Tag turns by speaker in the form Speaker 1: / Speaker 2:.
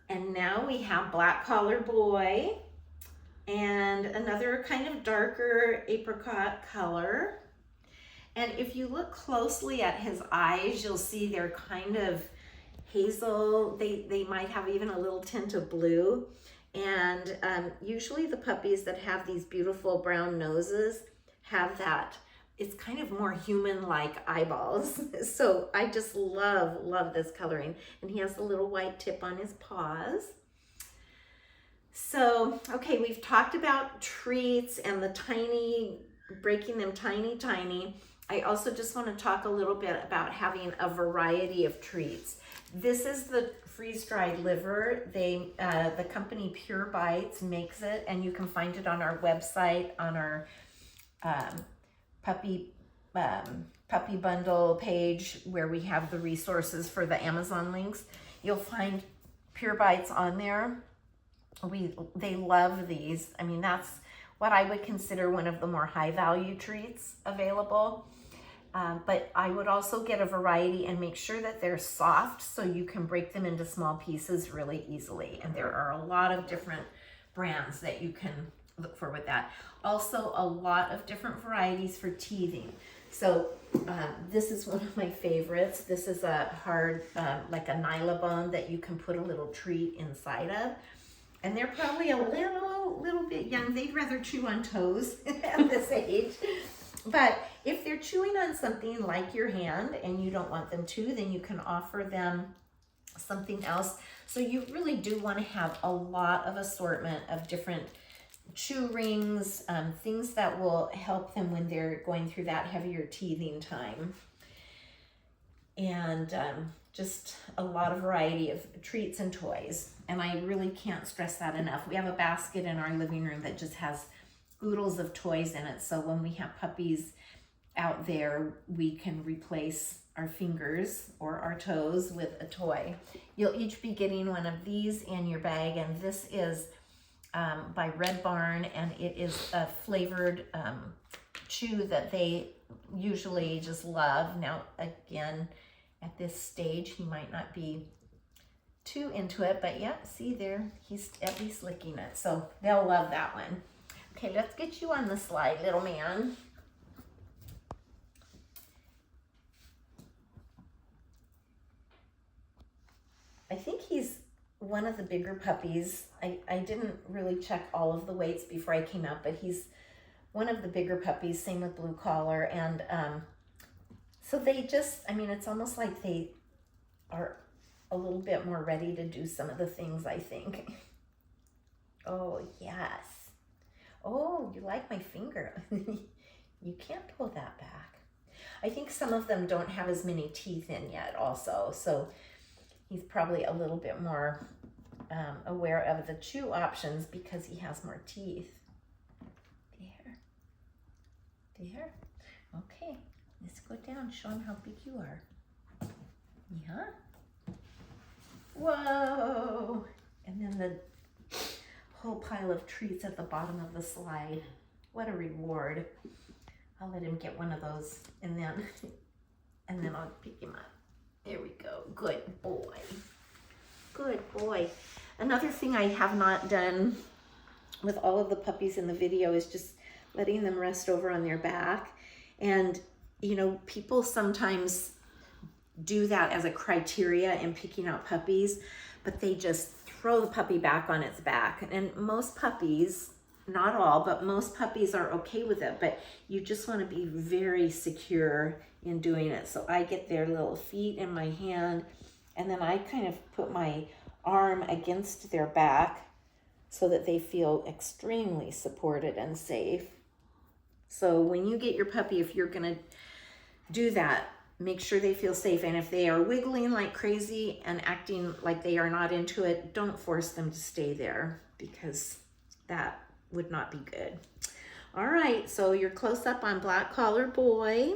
Speaker 1: And now we have black collar boy and another kind of darker apricot color. And if you look closely at his eyes, you'll see they're kind of hazel. They might have even a little tint of blue. And usually the puppies that have these beautiful brown noses have that. It's kind of more human-like eyeballs. So I just love this coloring. And he has a little white tip on his paws. So, okay, we've talked about treats and the tiny, breaking them tiny. I also just want to talk a little bit about having a variety of treats. This is the freeze-dried liver. The company Pure Bites makes it, and you can find it on our website, on our puppy bundle page where we have the resources for the Amazon links. You'll find Pure Bites on there. They love these. I mean, that's what I would consider one of the more high value treats available. But I would also get a variety and make sure that they're soft so you can break them into small pieces really easily. And there are a lot of different brands that you can look for with that. Also, a lot of different varieties for teething. So this is one of my favorites. This is a hard, like a nylabone that you can put a little treat inside of. And they're probably a little bit young. They'd rather chew on toes at this age. But if they're chewing on something like your hand and you don't want them to, then you can offer them something else. So you really do want to have a lot of assortment of different chew rings, things that will help them when they're going through that heavier teething time. And just a lot of variety of treats and toys. And I really can't stress that enough. We have a basket in our living room that just has oodles of toys in it. So when we have puppies out there, we can replace our fingers or our toes with a toy. You'll each be getting one of these in your bag. And this is by Red Barn, and it is a flavored chew that they usually just love. Now, again, at this stage, he might not be too into it, but yeah, see there, he's at least licking it. So they'll love that one. Okay, let's get you on the slide, little man. I think he's one of the bigger puppies. I didn't really check all of the weights before I came out, but he's one of the bigger puppies, same with blue collar. And so they just, I mean, it's almost like they are a little bit more ready to do some of the things, I think. Oh, yes. Oh, you like my finger. You can't pull that back. I think some of them don't have as many teeth in yet also, so he's probably a little bit more aware of the chew options because he has more teeth. There. Okay, let's go down, show him how big you are. Yeah. Whoa. And then the whole pile of treats at the bottom of the slide. What a reward. I'll let him get one of those and then I'll pick him up. There we go. Good boy. Good boy. Another thing I have not done with all of the puppies in the video is just letting them rest over on their back. And, you know, people sometimes do that as a criteria in picking out puppies, but they just throw the puppy back on its back. And most puppies, not all, but most puppies are okay with it, but you just want to be very secure in doing it. So I get their little feet in my hand, and then I kind of put my arm against their back so that they feel extremely supported and safe. So when you get your puppy, if you're going to do that, make sure they feel safe. And if they are wiggling like crazy and acting like they are not into it, don't force them to stay there because that would not be good. All right, so you're close up on black collar boy.